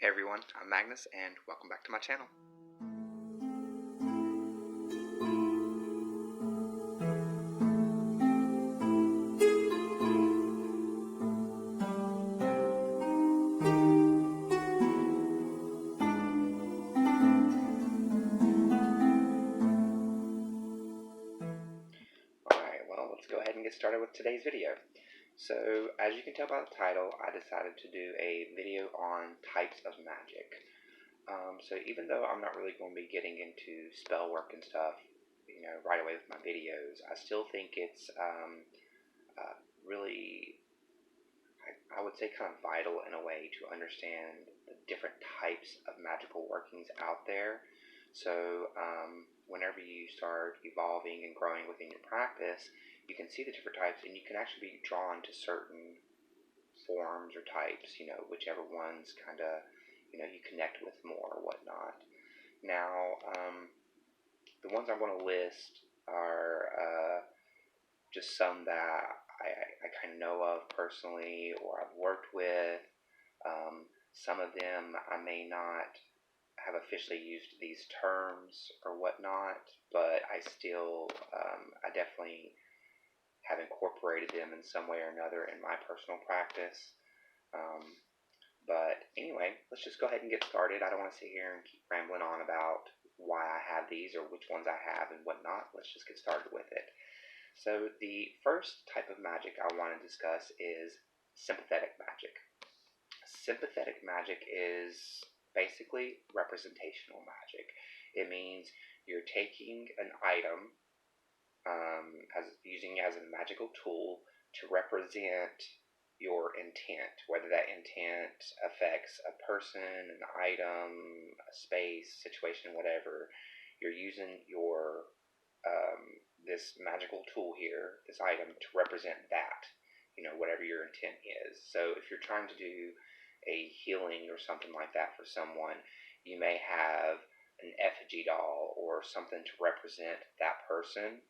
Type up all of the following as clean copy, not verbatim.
Hey everyone, I'm Magnus and welcome back to my channel. Alright, well let's go ahead and get started with today's video. So as you can tell by the title, I decided to do a video on types of magic. So even though I'm not really going to be getting into spell work and stuff, right away with my videos, I still think it's really, I would say, kind of vital in a way to understand the different types of magical workings out there. So whenever you start evolving and growing within your practice, you can see the different types and you can actually be drawn to certain forms or types, whichever ones kind of, you connect with more or whatnot. Now, the ones I'm going to list are just some that I kind of know of personally or I've worked with. Some of them I may not have officially used these terms or whatnot, but I still, I definitely have incorporated them in some way or another in my personal practice. But anyway, let's just go ahead and get started. I don't want to sit here and keep rambling on about why I have these or which ones I have and whatnot. Let's just get started with it. So the first type of magic I want to discuss is sympathetic magic. Sympathetic magic is basically representational magic. It means you're taking an item, using it as a magical tool to represent your intent, whether that intent affects a person, an item, a space, situation, whatever. You're using your this magical tool here, this item, to represent that, whatever your intent is. So if you're trying to do a healing or something like that for someone, you may have an effigy doll or something to represent that person,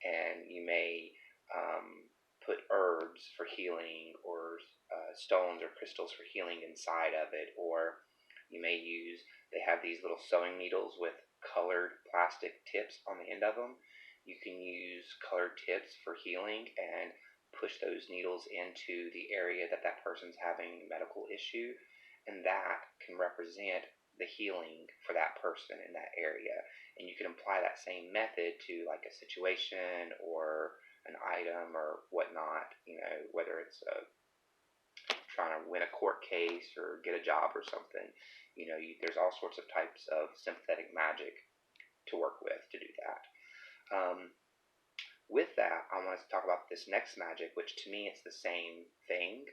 and you may put herbs for healing or stones or crystals for healing inside of it, or you may use, they have these little sewing needles with colored plastic tips on the end of them. You can use colored tips for healing and push those needles into the area that that person's having a medical issue, and that can represent the healing for that person in that area. And you can apply that same method to like a situation or an item or whatnot, whether it's trying to win a court case or get a job or something. There's all sorts of types of sympathetic magic to work with to do that. With that, I want to talk about this next magic, which to me it's the same thing.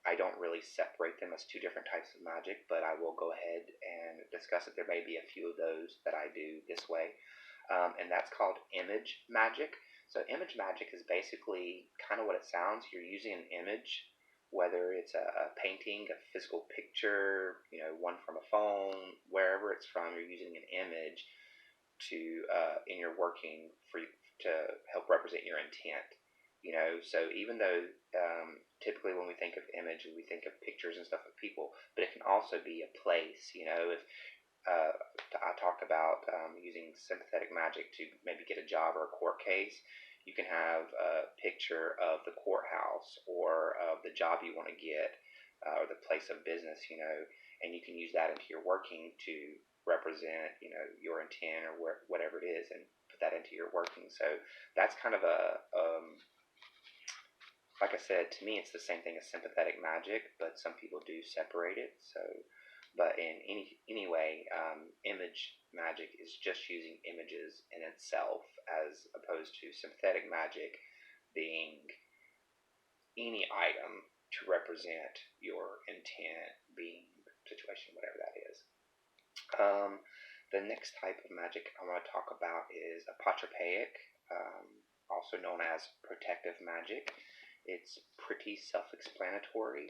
I don't really separate them as two different types of magic, but I will go ahead and discuss it. There may be a few of those that I do this way, and that's called image magic. So image magic is basically kind of what it sounds. You're using an image, whether it's a painting, a physical picture, one from a phone, wherever it's from, you're using an image to in your working to help represent your intent. So even though typically when we think of image, we think of pictures and stuff of people, but it can also be a place. If I talk about using sympathetic magic to maybe get a job or a court case, you can have a picture of the courthouse or of the job you want to get or the place of business, and you can use that into your working to represent, your intent or whatever it is, and put that into your working. So that's kind of like I said, to me it's the same thing as sympathetic magic, but some people do separate it. So, but in anyway, image magic is just using images in itself, as opposed to sympathetic magic being any item to represent your intent, being, situation, whatever that is. The next type of magic I want to talk about is apotropaic, also known as protective magic. It's pretty self-explanatory,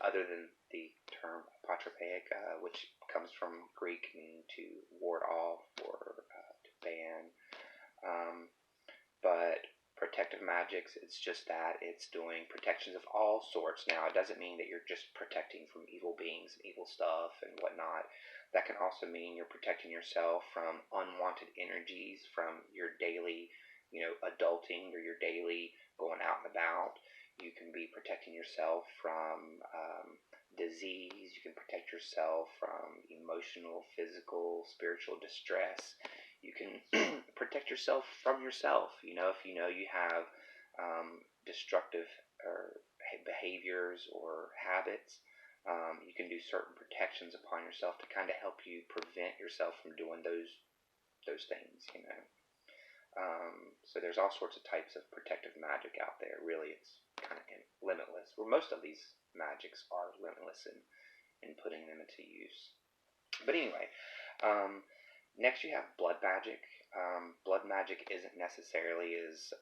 other than the term apotropaic, which comes from Greek meaning to ward off or to ban. But protective magics, it's just that it's doing protections of all sorts. Now, it doesn't mean that you're just protecting from evil beings and evil stuff and whatnot. That can also mean you're protecting yourself from unwanted energies from your daily, adulting or your daily going out and about. You can be protecting yourself from disease. You can protect yourself from emotional, physical, spiritual distress. You can protect yourself from yourself. If you have destructive or behaviors or habits, you can do certain protections upon yourself to kind of help you prevent yourself from doing those things. So there's all sorts of types of protective magic out there. Really, it's kind of limitless. Well, most of these magics are limitless in putting them into use. But anyway, next you have blood magic. Blood magic isn't necessarily as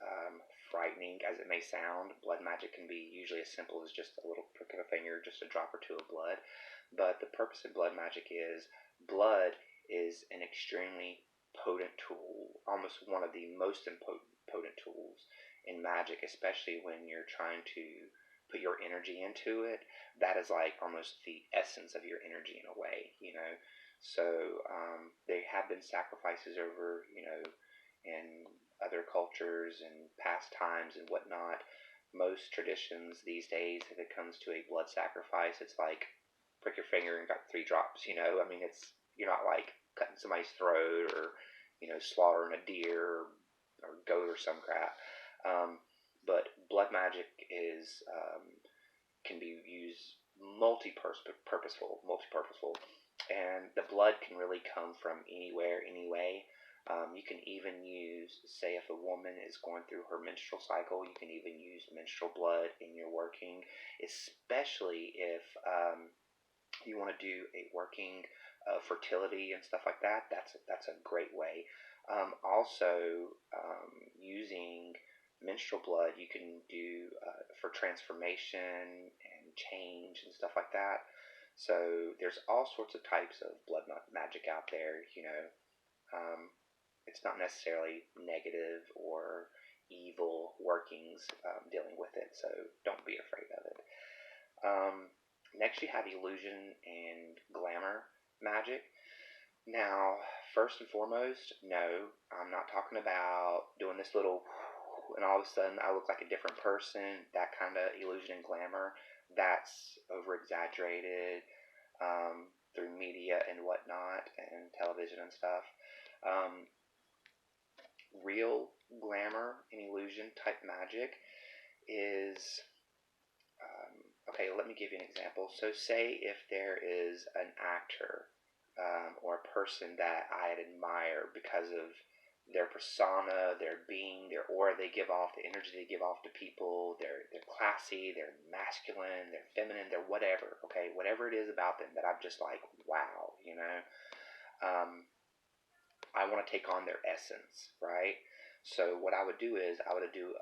frightening as it may sound. Blood magic can be usually as simple as just a little prick of a finger, just a drop or two of blood. But the purpose of blood magic is blood is an extremely potent tool, almost one of the most potent tools in magic, especially when you're trying to put your energy into it. That is like almost the essence of your energy in a way, So there have been sacrifices over, in other cultures and past times and whatnot. Most traditions these days, if it comes to a blood sacrifice, it's like prick your finger and got 3 drops. I mean, you're not like cutting somebody's throat or slaughtering a deer or goat or some crap. But blood magic can be used multi-purposeful, and the blood can really come from anywhere, anyway. You can even use, say, if a woman is going through her menstrual cycle, you can even use menstrual blood in your working, especially if you want to do a working fertility and stuff like that. That's a great way. Also, using menstrual blood, you can do for transformation and change and stuff like that. So there's all sorts of types of blood magic out there. It's not necessarily negative or evil workings dealing with it, so don't be afraid of it. Next, you have illusion and glamour magic. Now, first and foremost, no, I'm not talking about doing this little and all of a sudden I look like a different person. That kind of illusion and glamour, that's over exaggerated through media and whatnot and television and stuff. Real glamour and illusion type magic is okay, let me give you an example. So say if there is an actor or a person that I admire because of their persona, their being, their aura they give off, the energy they give off to people, they're classy, they're masculine, they're feminine, they're whatever, okay? Whatever it is about them that I'm just like, wow, I want to take on their essence, right? So what I would do is I would do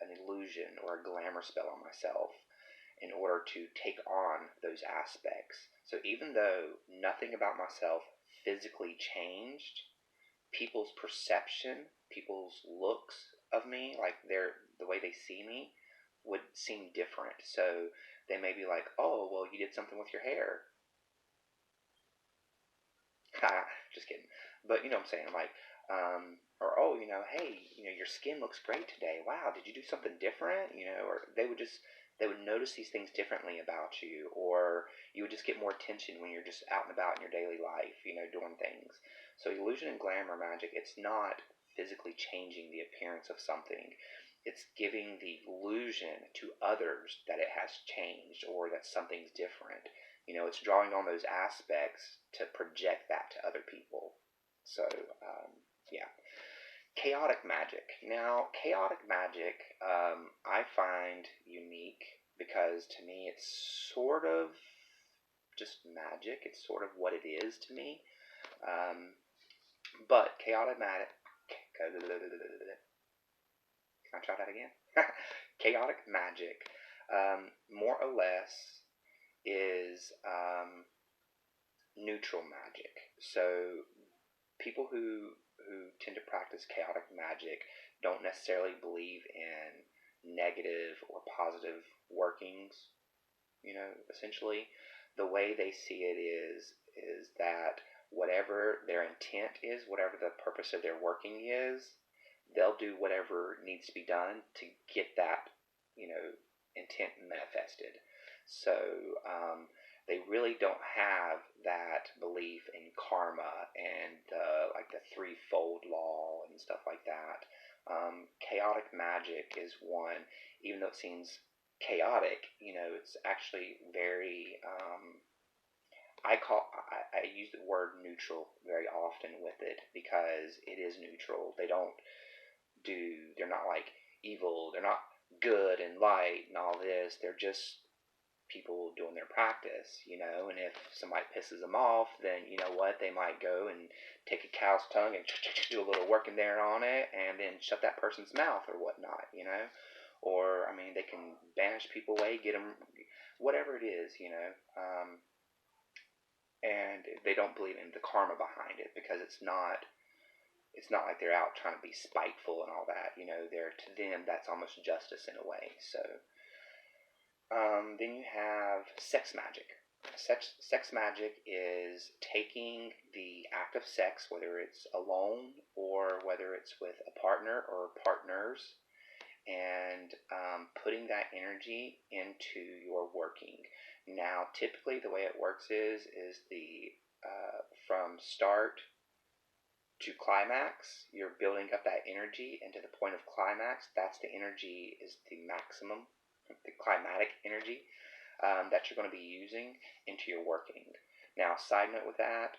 an illusion or a glamour spell on myself in order to take on those aspects. So even though nothing about myself physically changed, people's perception, people's looks of me, like the way they see me, would seem different. So they may be like, oh, well, you did something with your hair. Just kidding. But you know what I'm saying? I'm like, or oh, hey, your skin looks great today. Wow, did you do something different? Or they would notice these things differently about you, or you would just get more attention when you're just out and about in your daily life, doing things. So illusion and glamour magic, it's not physically changing the appearance of something. It's giving the illusion to others that it has changed or that something's different. It's drawing on those aspects to project that to other people. So, yeah. Chaotic magic. Now, chaotic magic, I find unique because to me it's sort of just magic. It's sort of what it is to me. But chaotic magic. Can I try that again? Chaotic magic, more or less, is neutral magic. So people who who tend to practice chaotic magic don't necessarily believe in negative or positive workings. Essentially, the way they see it is that whatever their intent is, whatever the purpose of their working is, they'll do whatever needs to be done to get that, intent manifested. So they really don't have that belief in karma and like the threefold law and stuff like that. Chaotic magic is one, even though it seems chaotic, it's actually very I use the word neutral very often with it because it is neutral. They're not like evil, they're not good and light and all this. They're just people doing their practice, and if somebody pisses them off, then you know what, they might go and take a cow's tongue and do a little work in there on it and then shut that person's mouth or whatnot, or they can banish people away, get them, whatever it is, and they don't believe in the karma behind it because it's not like they're out trying to be spiteful and all that, to them that's almost justice in a way. So then you have sex magic. Sex magic is taking the act of sex, whether it's alone or whether it's with a partner or partners, and putting that energy into your working. Now, typically the way it works is the from start to climax, you're building up that energy, and to the point of climax, that's the energy is the maximum, the climatic energy that you're going to be using into your working. Now, side note with that,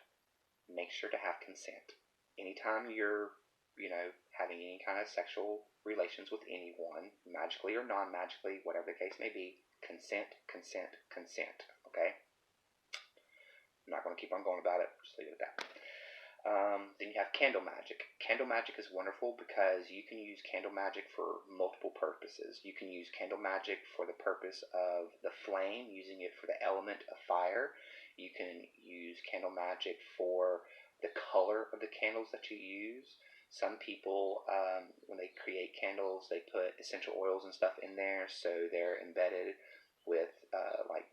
make sure to have consent. Anytime you're, having any kind of sexual relations with anyone, magically or non-magically, whatever the case may be, consent, consent, consent, okay? I'm not going to keep on going about it, just leave it at that. Then you have candle magic. Candle magic is wonderful because you can use candle magic for multiple purposes. You can use candle magic for the purpose of the flame, using it for the element of fire. You can use candle magic for the color of the candles that you use. Some people, when they create candles, they put essential oils and stuff in there, so they're embedded with like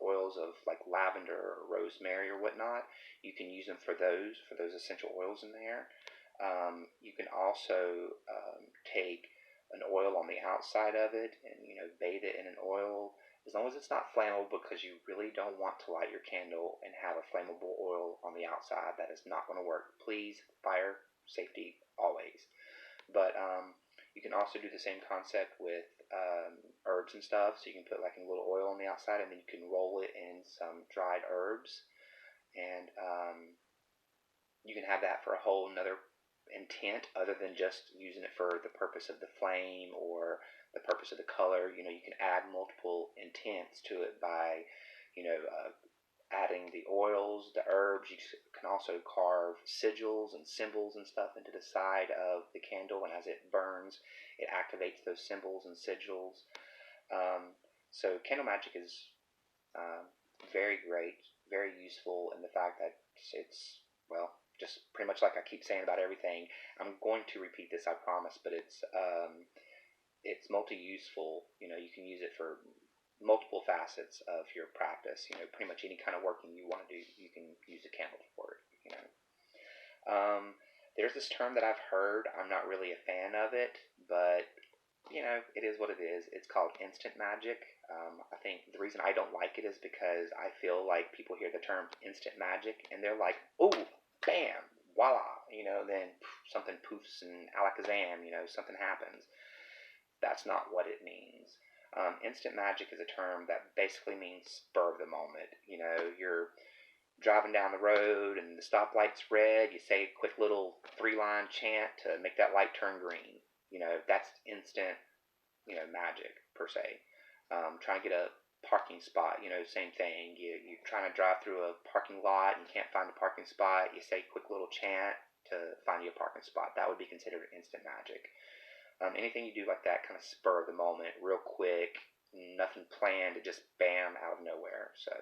oils of like lavender or rosemary or whatnot. You can use them for those essential oils in there. You can also take an oil on the outside of it and bathe it in an oil, as long as it's not flammable, because you really don't want to light your candle and have a flammable oil on the outside. That is not going to work. Please, fire safety always. But you can also do the same concept with herbs and stuff. So you can put like a little oil on the outside, and then you can roll it in some dried herbs, and you can have that for a whole another intent other than just using it for the purpose of the flame or the purpose of the color. You can add multiple intents to it by adding the oils, the herbs. You can also carve sigils and symbols and stuff into the side of the candle, and as it burns, it activates those symbols and sigils. So candle magic is very great, very useful in the fact that it's, well, just pretty much like I keep saying about everything. I'm going to repeat this, I promise, but it's multi-useful. You can use it for multiple facets of your practice. Pretty much any kind of working you want to do, you can use a candle for it. There's this term that I've heard. I'm not really a fan of it, but it is what it is. It's called instant magic. I think the reason I don't like it is because I feel like people hear the term instant magic and they're like, oh, bam, voila, then something poofs and alakazam, something happens. That's not what it means. Instant magic is a term that basically means spur of the moment. You're driving down the road and the stoplight's red. You say a quick little 3-line chant to make that light turn green. That's instant, magic per se. Trying to get a parking spot, same thing. You're trying to drive through a parking lot and you can't find a parking spot. You say a quick little chant to find you a parking spot. That would be considered instant magic. Anything you do like that, kind of spur of the moment, real quick, nothing planned, it just bam, out of nowhere. So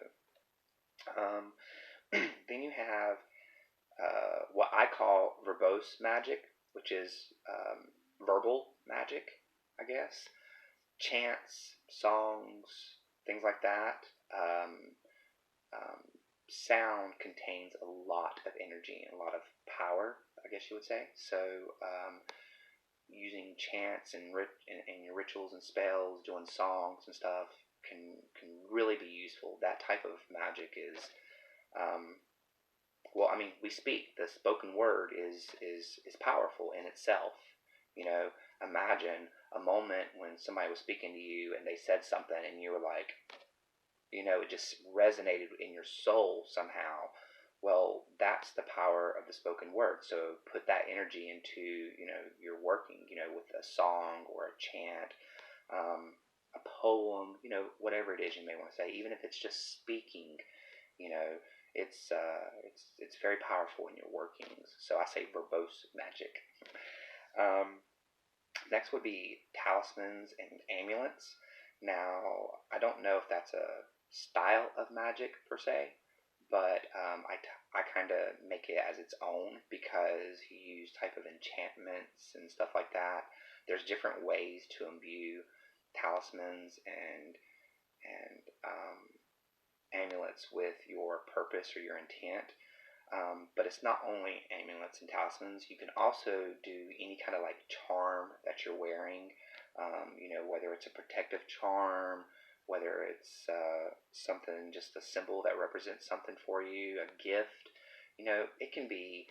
then you have what I call verbose magic, which is verbal magic, I guess. Chants, songs, things like that. Sound contains a lot of energy and a lot of power, I guess you would say. So using chants and your rituals and spells, doing songs and stuff can really be useful. That type of magic is, well, I mean, we speak. The spoken word is powerful in itself. You know, imagine a moment when somebody was speaking to you and they said something and you were like, you know, it just resonated in your soul somehow. Well, that's the power of the spoken word. So put that energy into, you know, your working, you know, with a song or a chant, a poem, you know, whatever it is you may want to say, even if it's just speaking, you know, it's very powerful in your workings. So I say verbose magic. Next would be talismans and amulets. Now, I don't know if that's a style of magic per se, but I kind of make it as its own because you use type of enchantments and stuff like that. There's different ways to imbue talismans and amulets with your purpose or your intent. But it's not only amulets and talismans. You can also do any kind of like charm that you're wearing. You know, whether it's a protective charm, whether it's something, just a symbol that represents something for you, a gift. You know, it can be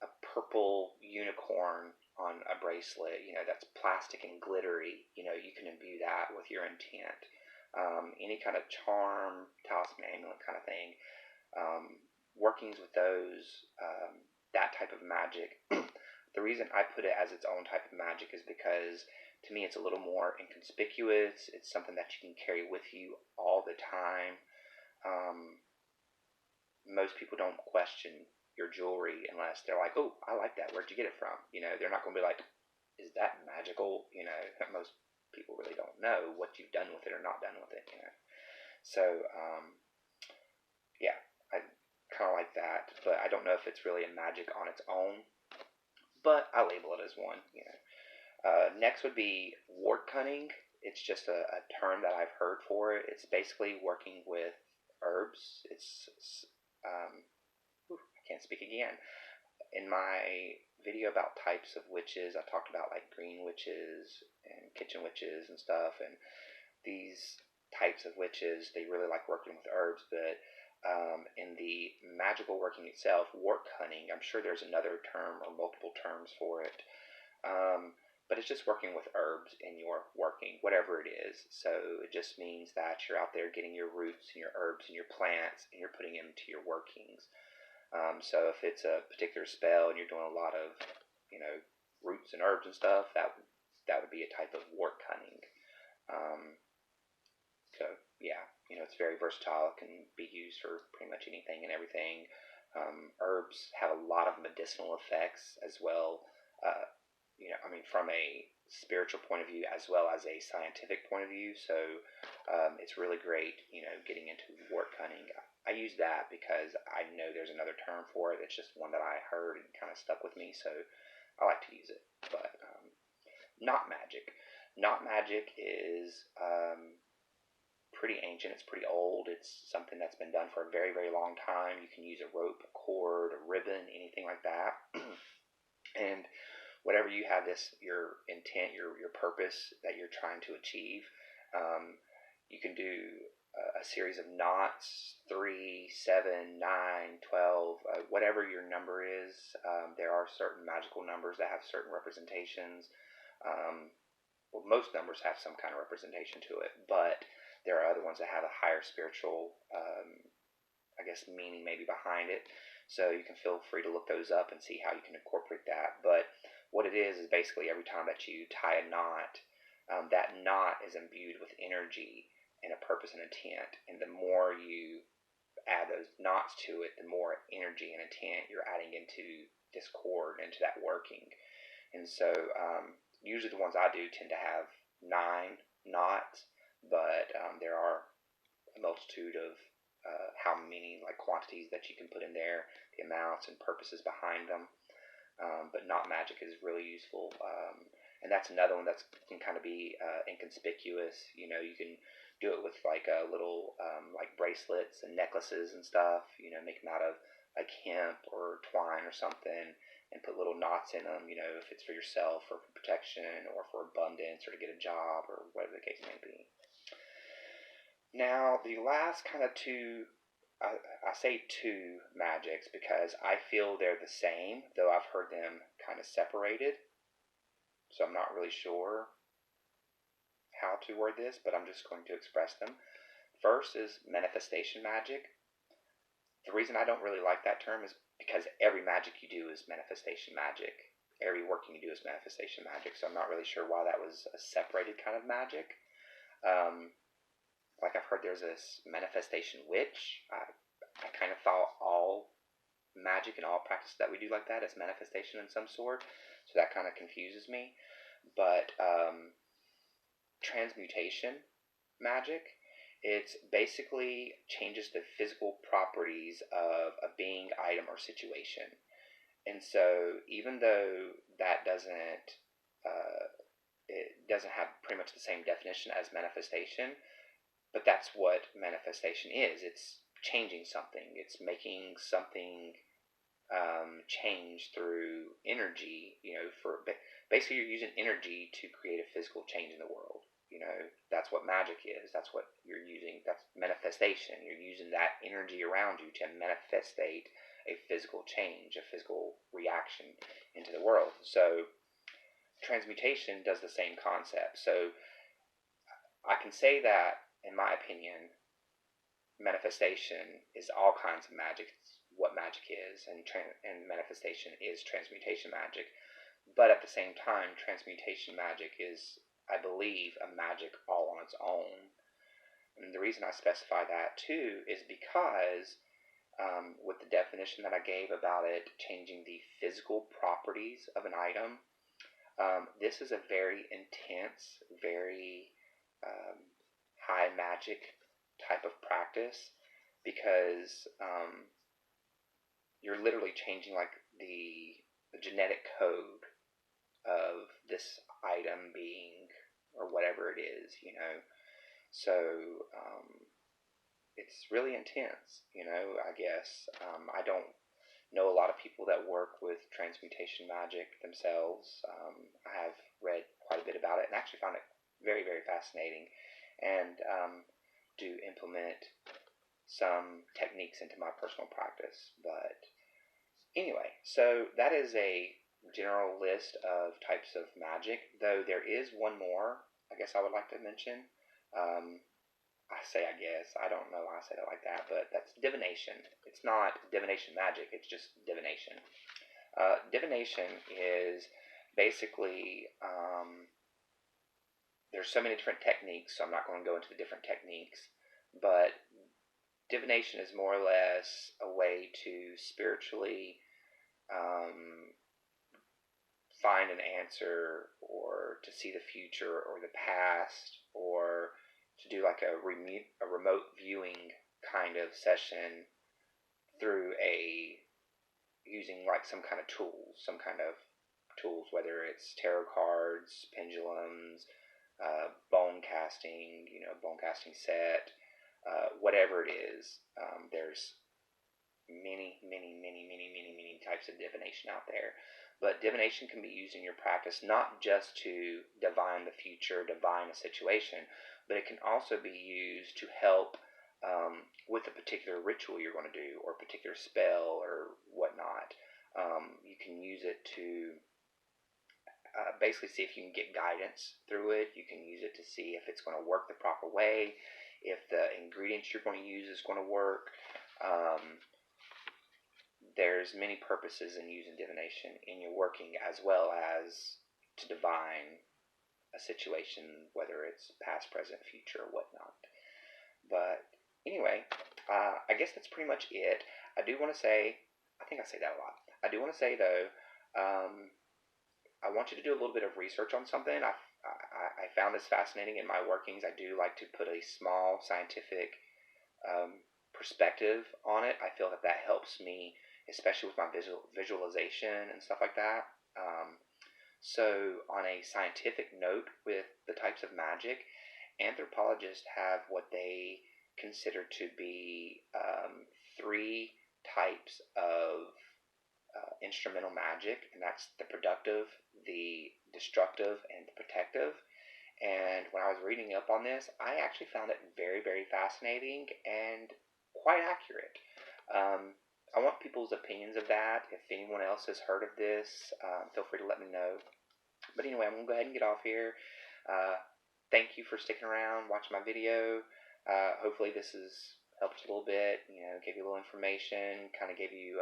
a purple unicorn on a bracelet, you know, that's plastic and glittery. You know, you can imbue that with your intent. Any kind of charm, talisman, amulet kind of thing. Workings with those, that type of magic. The reason I put it as its own type of magic is because to me it's a little more inconspicuous. It's something that you can carry with you all the time. Most people don't question your jewelry unless they're like, oh, I like that. Where'd you get it from? You know, they're not going to be like, is that magical? You know, most people really don't know what you've done with it or not done with it, you know. So, yeah, I kind of like that, but I don't know if it's really a magic on its own, but I label it as one, you know. Next would be wart cutting. It's just a term that I've heard for it. It's basically working with herbs. I can't speak again. In my video about types of witches, I talked about like green witches and kitchen witches and stuff, and these types of witches, they really like working with herbs, but in the magical working itself, wart cutting, I'm sure there's another term or multiple terms for it, but it's just working with herbs in your working, whatever it is. So it just means that you're out there getting your roots and your herbs and your plants, and you're putting them into your workings. So if it's a particular spell and you're doing a lot of, you know, roots and herbs and stuff, that would be a type of wart cutting. So yeah, you know, it's very versatile. It can be used for pretty much anything and everything. Herbs have a lot of medicinal effects as well. You know, I mean, from a spiritual point of view as well as a scientific point of view. So it's really great, you know, getting into wart cutting. I use that because I know there's another term for it. It's just one that I heard and kind of stuck with me, so I like to use it. But not magic. Not magic is pretty ancient. It's pretty old. It's something that's been done for a very, very long time. You can use a rope, a cord, a ribbon, anything like that. And whatever you have your intent, your purpose that you're trying to achieve, you can do a series of knots, 3, 7, 9, 12, whatever your number is. There are certain magical numbers that have certain representations. Well, most numbers have some kind of representation to it, but there are other ones that have a higher spiritual, I guess, meaning maybe behind it. So you can feel free to look those up and see how you can incorporate that. But what it is basically every time that you tie a knot, that knot is imbued with energy and a purpose and intent. And the more you add those knots to it, the more energy and intent you're adding into this cord, into that working. And so usually the ones I do tend to have 9 knots, but there are a multitude of how many like quantities that you can put in there, the amounts and purposes behind them. But not magic is really useful. And that's another one that can kind of be inconspicuous. You know, you can do it with like little like bracelets and necklaces and stuff. You know, make them out of like hemp or twine or something, and put little knots in them. You know, if it's for yourself or for protection or for abundance or to get a job or whatever the case may be. Now, the last kind of two, I say two magics because I feel they're the same, though I've heard them kind of separated. So I'm not really sure how to word this, but I'm just going to express them. First is manifestation magic. The reason I don't really like that term is because every magic you do is manifestation magic. Every working you do is manifestation magic, so I'm not really sure why that was a separated kind of magic. Like I've heard there's this manifestation witch. I kind of thought all magic and all practice that we do like that is manifestation in some sort, so that kind of confuses me. But transmutation magic, it's basically changes the physical properties of a being, item, or situation. And so even though that it doesn't have pretty much the same definition as manifestation, but that's what manifestation is. It's changing something. It's making something change through energy. You know, basically you're using energy to create a physical change in the world. You know, that's what magic is. That's what you're using. That's manifestation. You're using that energy around you to manifestate a physical change, a physical reaction into the world. So transmutation does the same concept. So I can say that, in my opinion, manifestation is all kinds of magic. It's what magic is, and manifestation is transmutation magic. But at the same time, transmutation magic is, I believe, a magic all on its own. And the reason I specify that too is because with the definition that I gave about it changing the physical properties of an item, this is a very intense, very high magic type of practice because you're literally changing like the genetic code of this item, being, or whatever it is, you know. So it's really intense, you know, I guess. I don't know a lot of people that work with transmutation magic themselves. I have read quite a bit about it and actually found it very, very fascinating, and do implement some techniques into my personal practice. But anyway, so that is a general list of types of magic, though there is one more I guess I would like to mention. I guess, I don't know why I said it like that, but that's divination. It's not divination magic, it's just divination. Divination is basically, there's so many different techniques, so I'm not going to go into the different techniques, but divination is more or less a way to spiritually find an answer, or to see the future or the past, or to do like a remote viewing kind of session through using like some kind of tools, whether it's tarot cards, pendulums, bone casting set, whatever it is. There's many types of divination out there. But divination can be used in your practice not just to divine the future, divine a situation, but it can also be used to help with a particular ritual you're going to do, or a particular spell or whatnot. You can use it to basically see if you can get guidance through it. You can use it to see if it's going to work the proper way, if the ingredients you're going to use is going to work. There's many purposes in using divination in your working, as well as to divine a situation, whether it's past, present, future, or whatnot. But anyway, I guess that's pretty much it. I do want to say, I think I say that a lot. I do want to say though, I want you to do a little bit of research on something. I found this fascinating in my workings. I do like to put a small scientific perspective on it. I feel that that helps me, especially with my visualization and stuff like that. So on a scientific note with the types of magic, anthropologists have what they consider to be three types of instrumental magic, and that's the productive, the destructive, and the protective. And when I was reading up on this, I actually found it very, very fascinating and quite accurate. I want people's opinions of that. If anyone else has heard of this, feel free to let me know. But anyway, I'm going to go ahead and get off here. Thank you for sticking around, watching my video. Hopefully this has helped you a little bit, gave you a little information, kind of gave you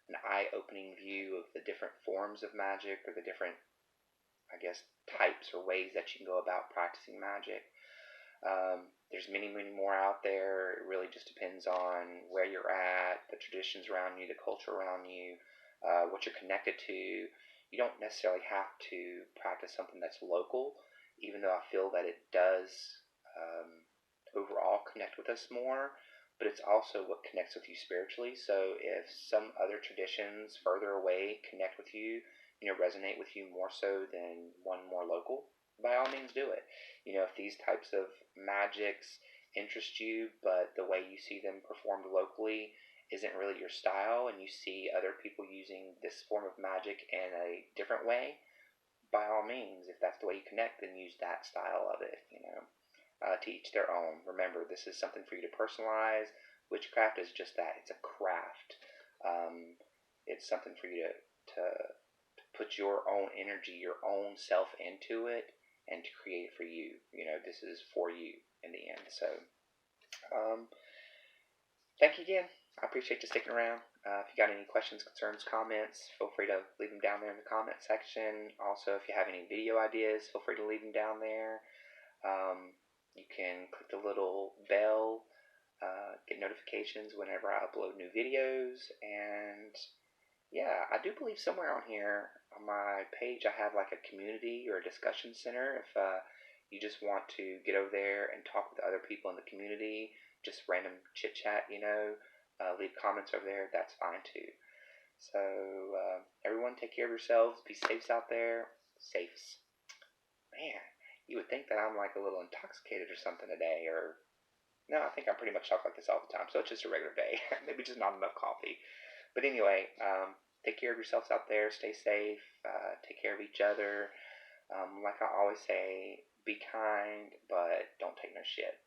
an eye-opening view of the different forms of magic, or the different, I guess, types or ways that you can go about practicing magic. There's many, many more out there. It really just depends on where you're at, the traditions around you, the culture around you, what you're connected to. You don't necessarily have to practice something that's local, even though I feel that it does overall connect with us more, but it's also what connects with you spiritually. So if some other traditions further away connect with you, resonate with you more so than one more local, by all means do it. If these types of magics interest you, but the way you see them performed locally isn't really your style, and you see other people using this form of magic in a different way, by all means, if that's the way you connect, then use that style of it, to each their own. Remember, this is something for you to personalize. Witchcraft is just that. It's a craft. It's something for you to put your own energy, your own self into it, and to create it for you. This is for you in the end. So, thank you again. I appreciate you sticking around. If you got any questions, concerns, comments, feel free to leave them down there in the comment section. Also, if you have any video ideas, feel free to leave them down there. You can click the little bell, get notifications whenever I upload new videos, and yeah, I do believe somewhere on here on my page I have like a community or a discussion center. If you just want to get over there and talk with other people in the community, just random chit chat, leave comments over there, that's fine too. So everyone, take care of yourselves. Be safe out there. Safes. Man, you would think that I'm like a little intoxicated or something today, or no, I think I pretty much talk like this all the time, so it's just a regular day. Maybe just not enough coffee. But anyway, take care of yourselves out there. Stay safe. Take care of each other. Like I always say, be kind, but don't take no shit.